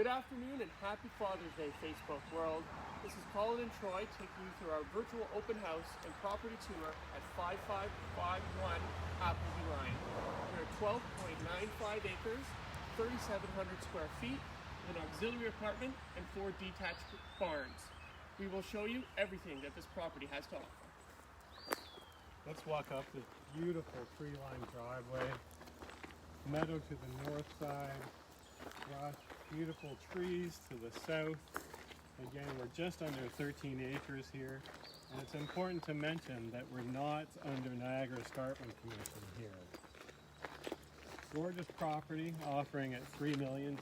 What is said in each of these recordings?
Good afternoon and happy Father's Day, Facebook world. This is Colin and Troy taking you through our virtual open house and property tour at 5551 Appleby Line. We are 12.95 acres, 3,700 square feet, with an auxiliary apartment and 4 detached barns. We will show you everything that this property has to offer. Let's walk up this beautiful tree-lined driveway. Meadow to the north side, brush, beautiful trees to the south. Again, we're just under 13 acres here, and it's important to mention that we're not under Niagara Escarpment Commission here. Gorgeous property, offering at $3,200,000.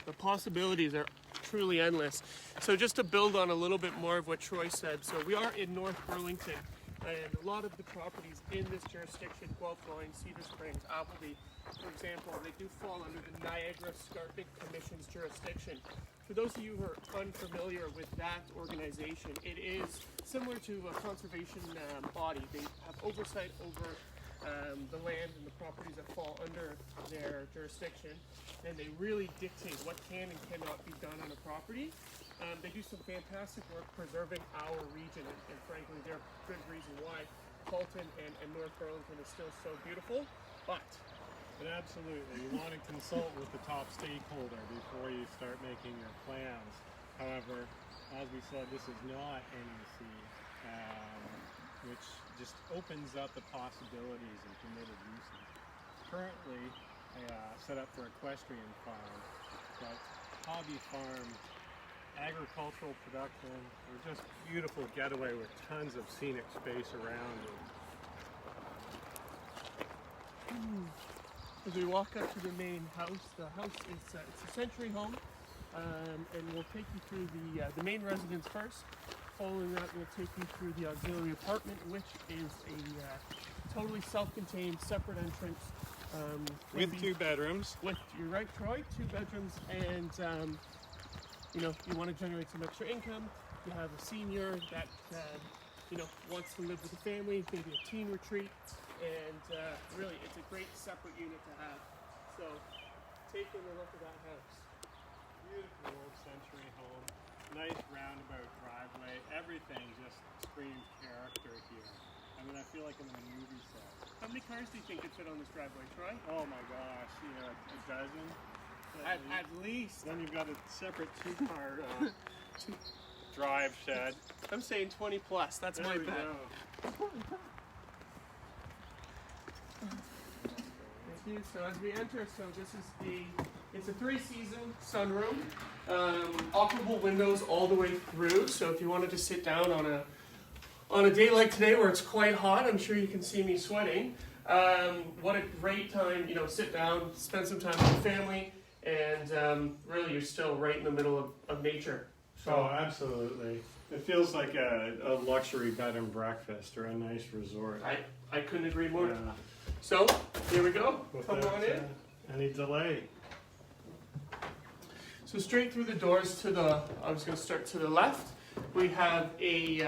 The possibilities are truly endless. So just to build on a little bit more of what Troy said, so we are in North Burlington, and a lot of the properties in this jurisdiction, Guelph Line, Cedar Springs, Appleby, for example, they do fall under the Niagara Escarpment Commission's jurisdiction. For those of you who are unfamiliar with that organization, it is similar to a conservation body. They have oversight over the land and the properties that fall under their jurisdiction, and they really dictate what can and cannot be done on a property. They do some fantastic work preserving our region, and frankly, they're a good reason why Colton and North Burlington is still so beautiful. But absolutely, you want to consult with the top stakeholder before you start making your plans. However, as we said, this is not NEC, which just opens up the possibilities and permitted uses. Currently, set up for equestrian farm, but hobby farm, agricultural production, or just beautiful getaway with tons of scenic space around you. As we walk up to the main house, the house is it's a century home, and we'll take you through the main residence first. Following that, we'll take you through the auxiliary apartment, which is a totally self-contained, separate entrance. With 2 bedrooms. You're right, Troy, 2 bedrooms, and you know, you want to generate some extra income. You have a senior that wants to live with a family, maybe a teen retreat, and really, it's a great separate unit to have. So, taking a look at that house. Beautiful old century home. Nice roundabout driveway. Everything just screams character here. I mean, I feel like I'm in a movie set. How many cars do you think could fit on this driveway, Troy? Oh my gosh, a dozen. At least. Then you've got a separate 2-car drive shed. I'm saying 20 plus. That's there my we bet. Go. Thank you. So as we enter, this is it's a 3-season sunroom, operable windows all the way through. So if you wanted to sit down on a day like today where it's quite hot, I'm sure you can see me sweating. What a great time, sit down, spend some time with the family, and really you're still right in the middle of nature. So, oh, absolutely. It feels like a luxury bed and breakfast or a nice resort. I couldn't agree more. Yeah. So, here we go. Come Without, on in. Any delay. So straight through the doors I was going to start to the left, we have a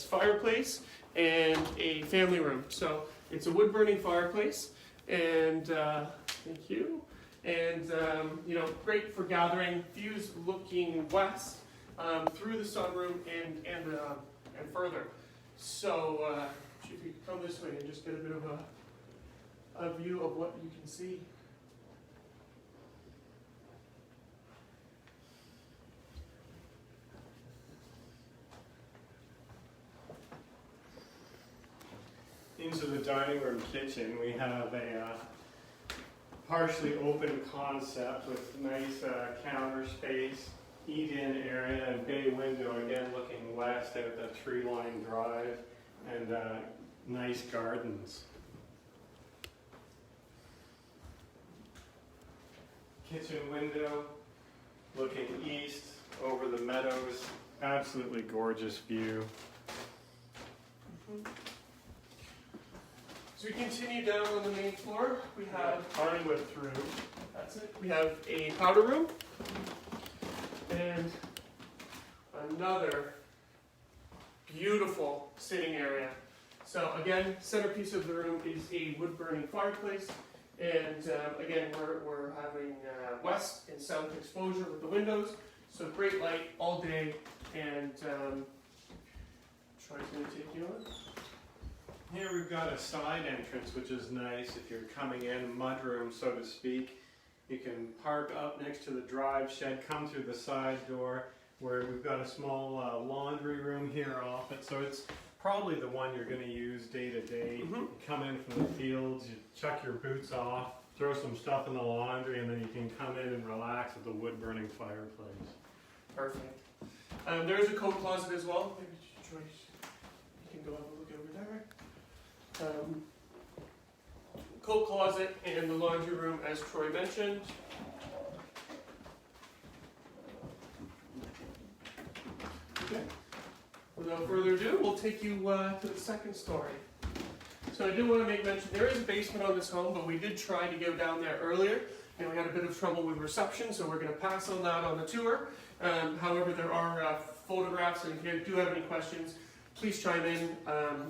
fireplace and a family room. So it's a wood-burning fireplace, and thank you. And great for gathering. Views looking west through the sunroom and further. So if you could come this way and just get a bit of a view of what you can see. Into the dining room kitchen, we have a partially open concept with nice counter space, eat-in area, and bay window, again looking west out the tree-lined drive, and nice gardens. Kitchen window looking east over the meadows, absolutely gorgeous view. So we continue down on the main floor. We have hardwood through. That's it. We have a powder room and another beautiful sitting area. So again, centerpiece of the room is a wood-burning fireplace. And again, we're having west and south exposure with the windows, so great light all day. And Troy's going to take you on. Here we've got a side entrance, which is nice if you're coming in, mudroom so to speak. You can park up next to the drive shed, come through the side door, where we've got a small laundry room here off it. So it's probably the one you're going to use day to day. You come in from the fields, you chuck your boots off, throw some stuff in the laundry, and then you can come in and relax with the wood burning fireplace. Perfect. There is a coat closet as well. Maybe Troy, you can go have a look over there. Coat closet and the laundry room, as Troy mentioned. Okay. Without further ado, we'll take you to the second story. So I did want to make mention, there is a basement on this home, but we did try to go down there earlier, and we had a bit of trouble with reception, so we're going to pass on that on the tour. However, there are photographs, and if you do have any questions, please chime in.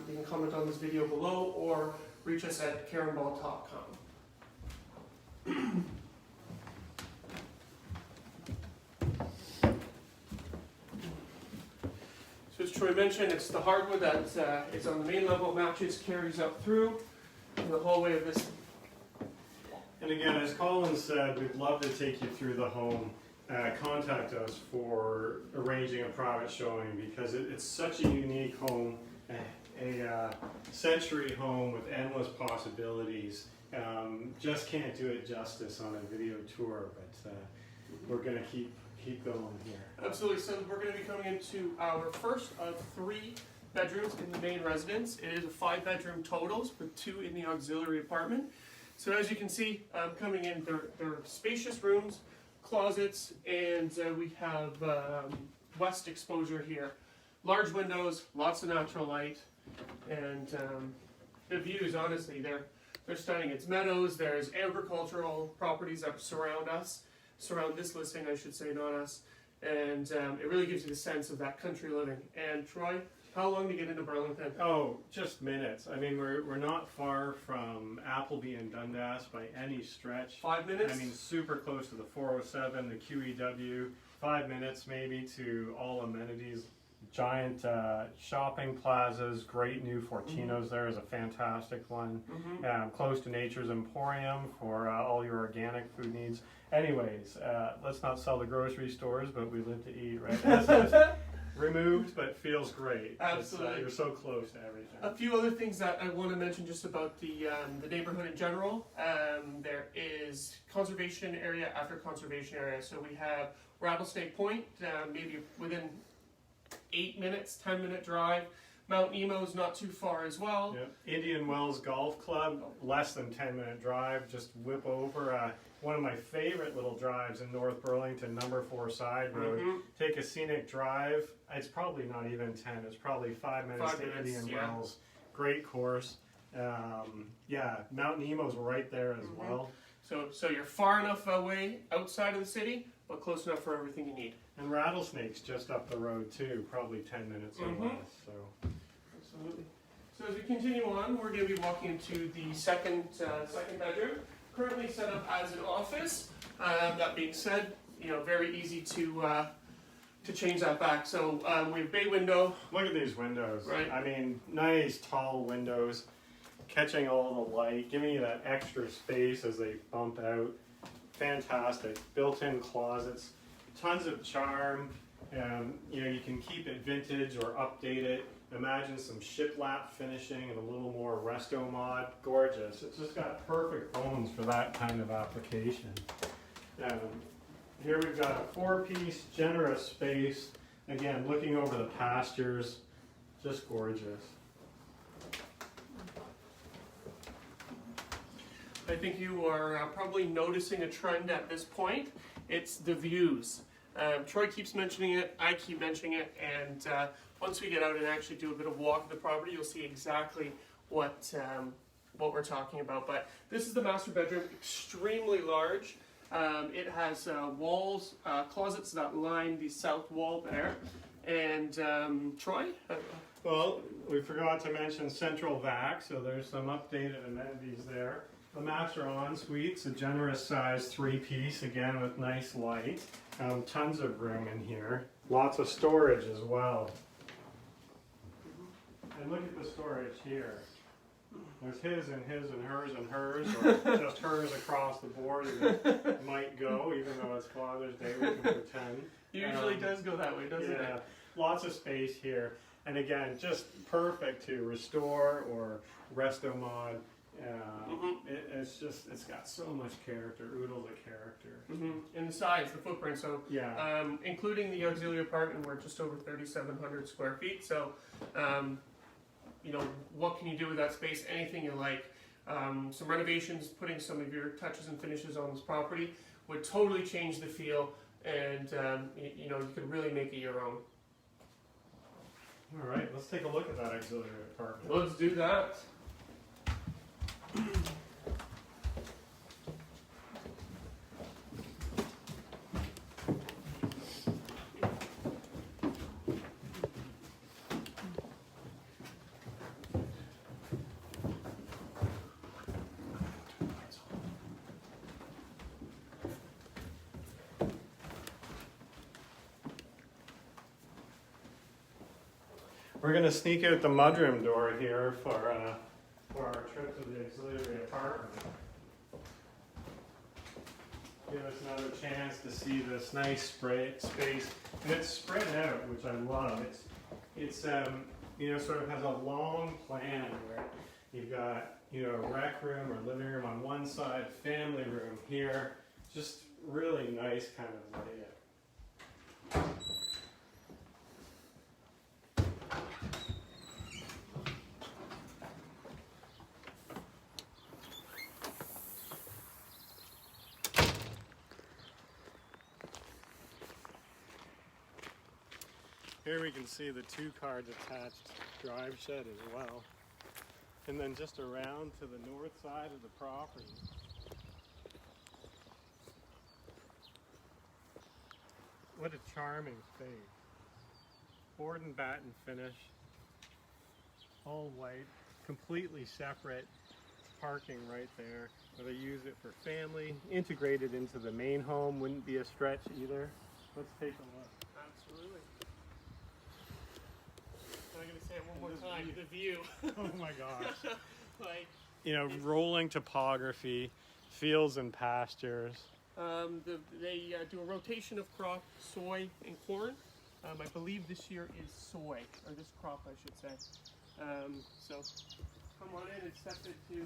You can comment on this video below, or reach us at karenball.com. So as Troy mentioned, it's the hardwood that is on the main level, matches, carries up through in the hallway of this. And again, as Colin said, we'd love to take you through the home. Contact us for arranging a private showing, because it's such a unique home, a century home with endless possibilities. Just can't do it justice on a video tour, but we're going to keep going here. Absolutely. So we're going to be coming into our first of 3 bedrooms in the main residence. It is a 5-bedroom totals with 2 in the auxiliary apartment. So as you can see, coming in, they're spacious rooms, closets, and we have west exposure here. Large windows, lots of natural light, and the views, honestly, they're stunning. It's meadows, there's agricultural properties that surround this listing, I should say, not us, and it really gives you the sense of that country living. And Troy, how long to get into Burlington? Oh, just minutes. I mean, we're not far from Appleby and Dundas by any stretch. 5 minutes? I mean, super close to the 407, the QEW. 5 minutes maybe to all amenities. Giant shopping plazas, great new Fortinos. There is a fantastic one. Close to Nature's Emporium for all your organic food needs. Anyways, let's not sell the grocery stores, but we live to eat, right? Removed, but feels great. Absolutely. You're so close to everything. A few other things that I want to mention just about the neighborhood in general. There is conservation area after conservation area. So we have Rattlesnake Point, maybe within 8 minutes, 10-minute drive. Mount Nemo's not too far as well. Yep. Indian Wells Golf Club, less than 10-minute drive. Just whip over. One of my favorite little drives in North Burlington, number 4 side road. Take a scenic drive. It's probably not even 10. It's probably 5 minutes to Indian Wells. Great course. Yeah, Mount Nemo's right there as well. So you're far enough away outside of the city, but close enough for everything you need. And Rattlesnake's just up the road too, probably 10 minutes or less. So. Absolutely. So as we continue on, we're going to be walking into the second bedroom, currently set up as an office. That being said, very easy to change that back. So we have bay window. Look at these windows. Right. I mean, nice tall windows, catching all the light, giving you that extra space as they bump out. Fantastic. Built-in closets, tons of charm. You can keep it vintage or update it. Imagine some shiplap finishing and a little more resto mod. Gorgeous. It's just got perfect bones for that kind of application. Here we've got a 4-piece, generous space. Again, looking over the pastures, just gorgeous. I think you are probably noticing a trend at this point. It's the views. Troy keeps mentioning it, I keep mentioning it, and once we get out and actually do a bit of walk of the property, you'll see exactly what we're talking about. But this is the master bedroom, extremely large. It has walls, closets that line the south wall there. And Troy? Well, we forgot to mention central vac, so there's some updated amenities there. The master ensuite's a generous size 3-piece, again with nice light. Tons of room in here. Lots of storage as well. And look at the storage here. There's his and hers and hers, or just hers across the board, and it might go, even though it's Father's Day, we can pretend. Usually does go that way, doesn't it? Lots of space here. And again, just perfect to restore or resto mod. It's got so much character. Oodles of character. And the size, the footprint. So, including the auxiliary apartment, we're just over 3,700 square feet. So, you know, what can you do with that space? Anything you like. Some renovations, putting some of your touches and finishes on this property would totally change the feel, and you know, you could really make it your own. All right, let's take a look at that auxiliary apartment. Let's do that. We're going to sneak out the mudroom door here for our trip to the auxiliary apartment. Give us another chance to see this nice space, and it's spread out, which I love. It's you know, sort of has a long plan where you've got, you know, a rec room or living room on one side, family room here, just really nice kind of layout. Here we can see the 2-car detached drive shed as well. And then just around to the north side of the property. What a charming space. Board and batten finish. All white, completely separate parking right there. Whether you use it for family, integrated into the main home wouldn't be a stretch either. Let's take a look. Absolutely. I'm going to say it one more time, the view. Oh my gosh. Like, you know, rolling topography, fields and pastures. They do a rotation of crop, soy and corn. I believe this year is soy, or this crop I should say. So come on in and step into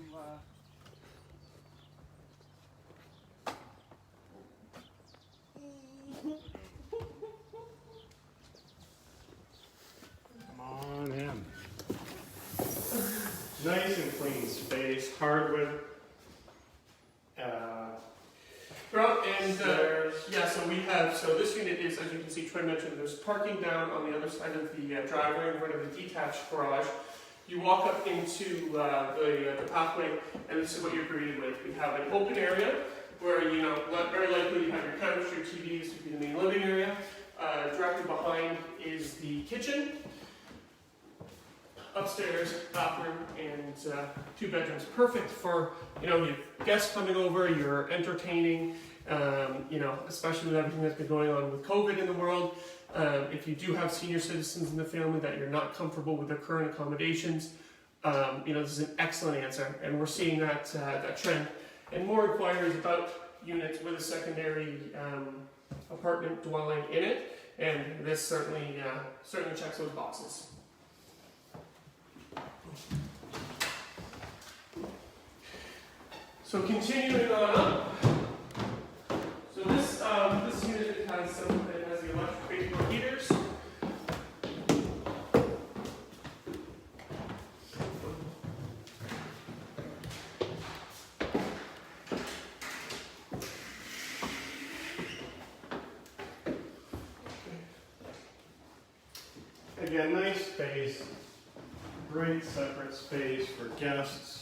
Come on in. Nice and clean space, hardwood. So this unit is, as you can see, Troy mentioned, there's parking down on the other side of the driveway in front of the detached garage. You walk up into the pathway, and this is what you're greeted with. We have an open area where, you know, very likely you have your couch, your TV, this would be the main living area. Directly behind is the kitchen. Upstairs, bathroom, and 2 bedrooms. Perfect for, you know, your guests coming over, you're entertaining, you know, especially with everything that's been going on with COVID in the world. If you do have senior citizens in the family that you're not comfortable with their current accommodations, you know, this is an excellent answer, and we're seeing that trend. And more inquiries about units with a secondary apartment dwelling in it, and this certainly checks those boxes. So continuing on up, so this unit has the electric baseboard heaters. Again, nice space, great separate space for guests.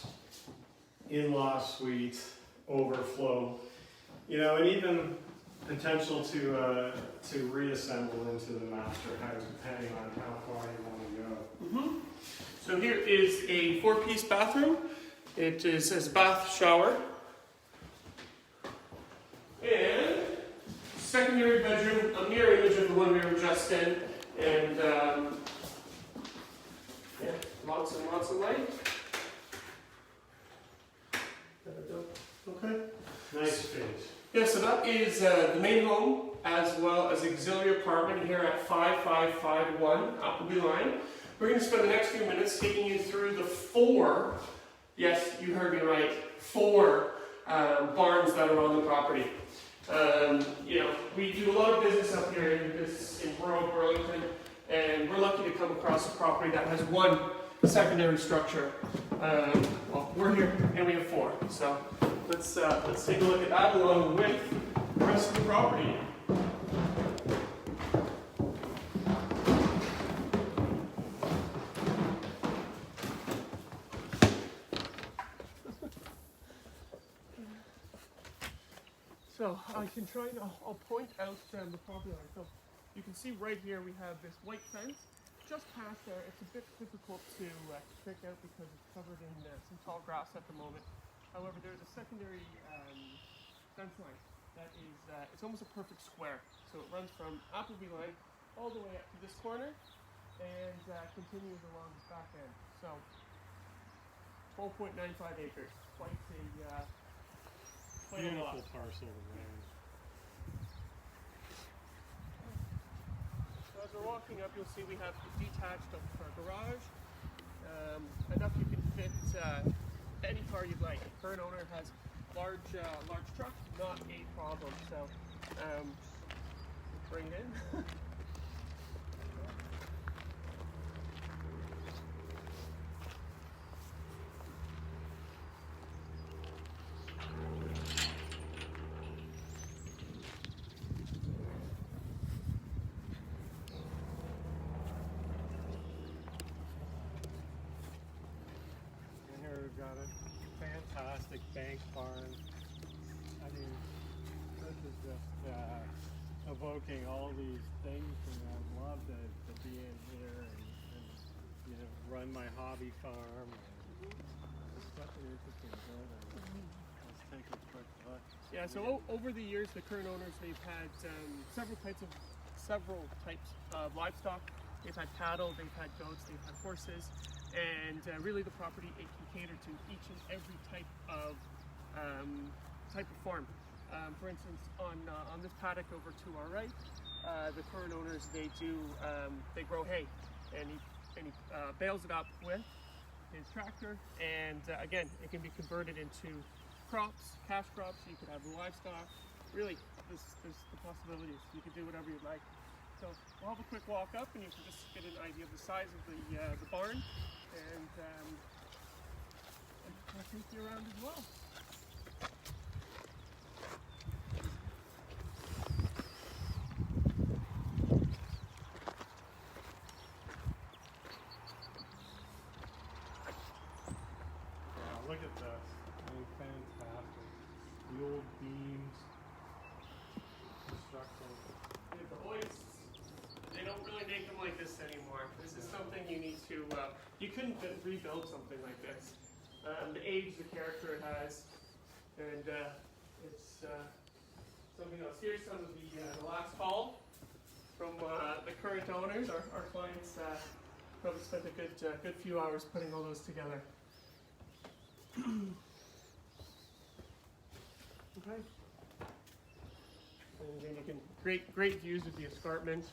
In-law suite, overflow, you know, and even potential to reassemble into the master house depending on how far you want to go. So here is a 4-piece bathroom. It is his bath shower. And secondary bedroom, a mirror image of the one we were just in. And yeah, lots and lots of light. Okay. Nice space. Yeah, so that is the main home as well as auxiliary apartment here at 5551 Appleby Line. We're going to spend the next few minutes taking you through the 4, yes, you heard me right, 4 barns that are on the property. You know, we do a lot of business up here in rural Burlington, and we're lucky to come across a property that has 1 secondary structure. Well, we're here and we have 4, so let's take a look at that along with the rest of the property. So I can try and I'll point out the property line. So you can see right here we have this white fence. Just past there, it's a bit difficult to pick out because it's covered in some tall grass at the moment. However, there's a secondary fence line that is, it's almost a perfect square. So it runs from Appleby Line all the way up to this corner and continues along the back end. So 12.95 acres, quite a Beautiful parcel of land. So as we're walking up, you'll see we have detached of our garage. Enough you can fit any car you'd like. The current owner has large truck, not a problem. So bring it in. Got a fantastic bank barn. I mean, this is just evoking all these things, and I'd love to be in here and you know, run my hobby farm. It's such an interesting building. Let's take a quick look. Yeah, so over the years, the current owners, they've had several types of livestock. They've had cattle, they've had goats, they've had horses. And really the property, it can cater to each and every type of farm. For instance, on this paddock over to our right, the current owners, they grow hay, and he bales it up with his tractor, and again, it can be converted into crops, cash crops. You could have livestock. Really, there's the possibilities. You can do whatever you'd like. So we'll have a quick walk up, and you can just get an idea of the size of the barn. And I'll take you around as well. Yeah, look at this. I mean, fantastic. The old beams, construction. The hoists, they don't really make them like this anymore. This is something you need to, you couldn't rebuild something like this. The age, the character it has, and it's something else. Here's some of the last call from the current owners. Our clients probably spent a good few hours putting all those together. Okay. And then you can, great views of the escarpment.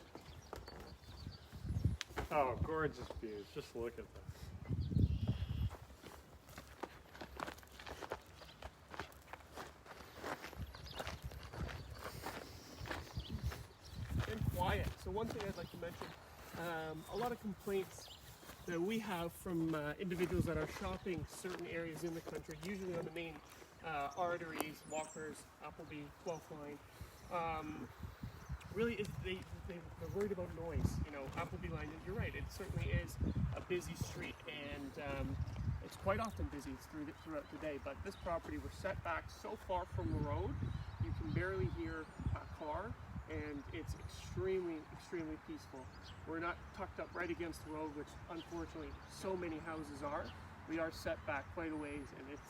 Oh, gorgeous views. Just look at this. And quiet. So one thing I'd like to mention, a lot of complaints that we have from individuals that are shopping certain areas in the country, usually on the main arteries, Walkers, Appleby, 12th Line, really they're worried about noise. You know, Appleby Line, you're right, it certainly is a busy street, and it's quite often busy throughout the day, but this property, we're set back so far from the road, you can barely hear a car, and it's extremely peaceful. We're not tucked up right against the road, which unfortunately so many houses are. we are set back quite a ways, and it's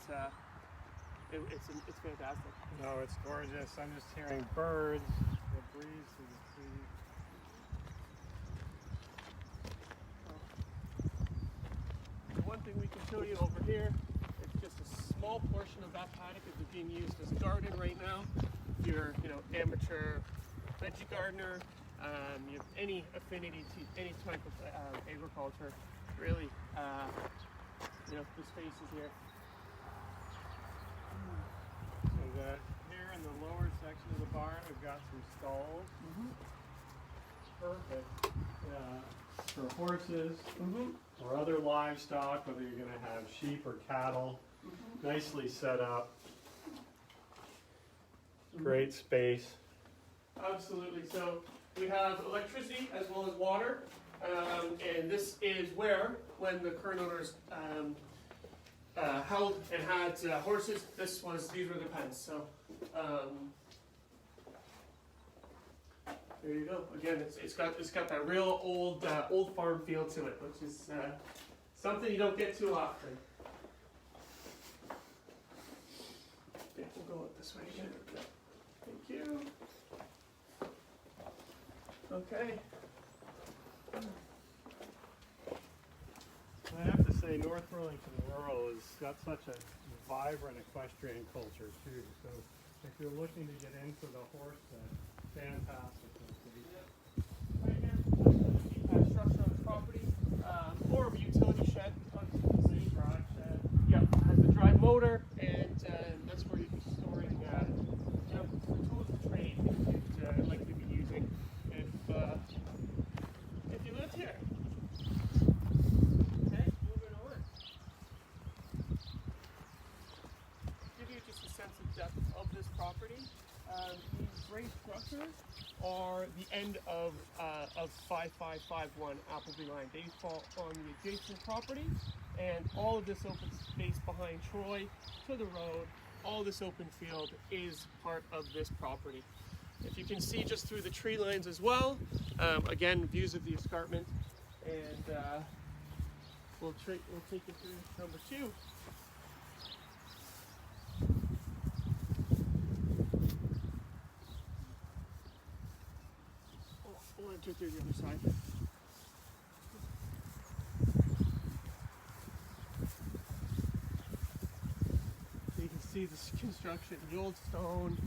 fantastic. No, it's gorgeous. I'm just hearing birds, the breeze through the trees. The one thing we can show you over here, it's just a small portion of that paddock is being used as a garden right now. If you're, amateur veggie gardener, you have any affinity to any type of agriculture, really, the space is here. So here in the lower section of the barn, we've got some stalls. Perfect for horses or other livestock, whether you're going to have sheep or cattle. Nicely set up. Great space. Absolutely. So we have electricity as well as water, and this is where, when the current owners held and had horses, these were the pens. So there you go. Again, it's got that real old farm feel to it, which is something you don't get too often. Yeah, we'll go up this way again. Thank you. Okay. I have to say, North Burlington Rural has got such a vibrant equestrian culture too. So if you're looking to get into the horse thing, fantastic place to be. Right here, structure on the property, more of a utility shed. Drive shed. Yeah, has the drive motor, and that's where you'd be storing the tools of trade that you'd like to be using if you lived here. Okay, moving on. Give you just a sense of depth of this property. These gray structures are the end of 5551 Appleby Line. They fall on the adjacent property, and all of this open space behind Troy to the road, all this open field is part of this property. If you can see just through the tree lines as well, again, views of the escarpment, and we'll take you through number 2. We'll enter through the other side. So you can see this construction, the old stone.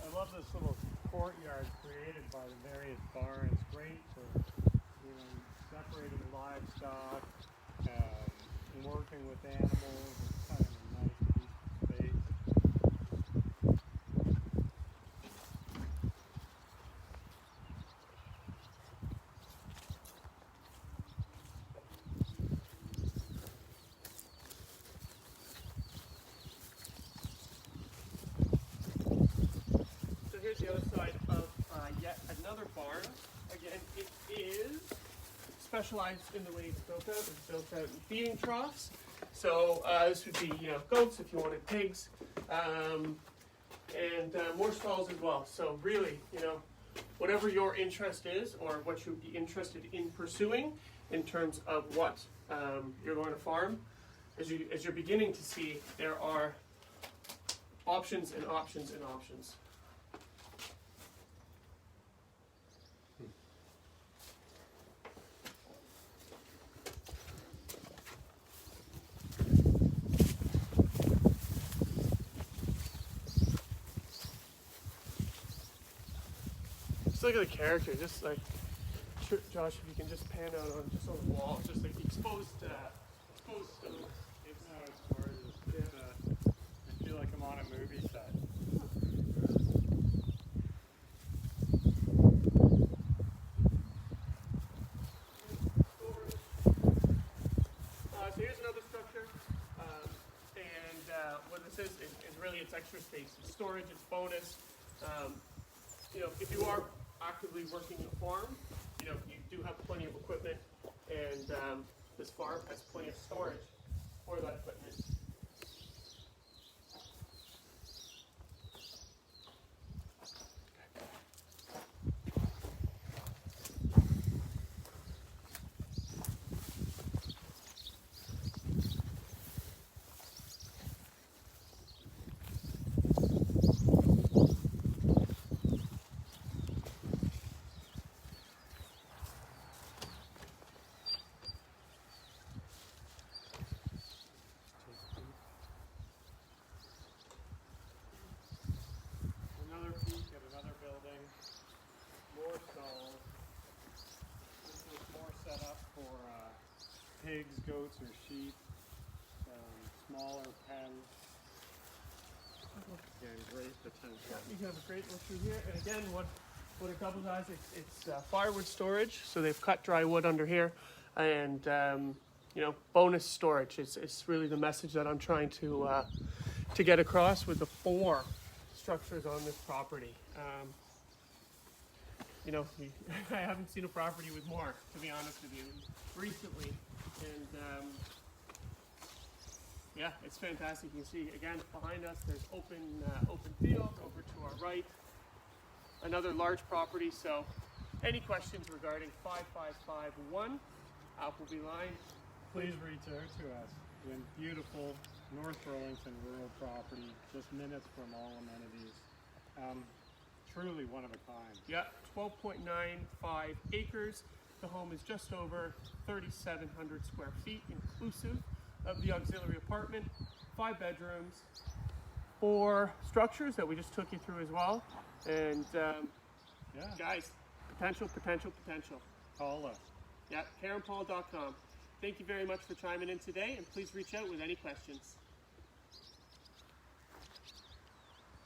I love this little courtyard created by the various barns. Great for separating livestock, and working with animals. It's kind of a nice piece of space. So here's the other side of yet another barn. Again, it is specialized in the way it's built out. It's built out in feeding troughs. So this would be, goats if you wanted pigs, and more stalls as well. So really, whatever your interest is, or what you'd be interested in pursuing in terms of what you're going to farm, as you're beginning to see, there are options and options and options. Just look at the character, just like Josh, if you can just pan out on just on the wall, just like the exposed stone. It's gorgeous. I feel like I'm on a movie set. So here's another structure, and what this is really it's extra space. It's storage, it's bonus. If you are actively working a farm, you do have plenty of equipment, and this farm has plenty of storage for that equipment. pigs, goats, or sheep. Smaller pens. Again, great potential. You have a great look through here, and again, what it doubles as, it's firewood storage. So they've cut dry wood under here, and you know, bonus storage. It's really the message that I'm trying to get across with the 4 structures on this property. You know, I haven't seen a property with more, to be honest with you, recently, and yeah, it's fantastic. You can see again behind us, there's open field over to our right, another large property. So, any questions regarding 5551 Appleby Line? Please reach out to us. In beautiful North Burlington rural property, just minutes from all amenities. Truly one of a kind. Yeah, 12.95 acres. The home is just over 3,700 square feet, inclusive of the auxiliary apartment, 5 bedrooms, 4 structures that we just took you through as well. And Yeah. guys, potential. Call us. Yeah, KarenPaul.com. Thank you very much for chiming in today, and please reach out with any questions.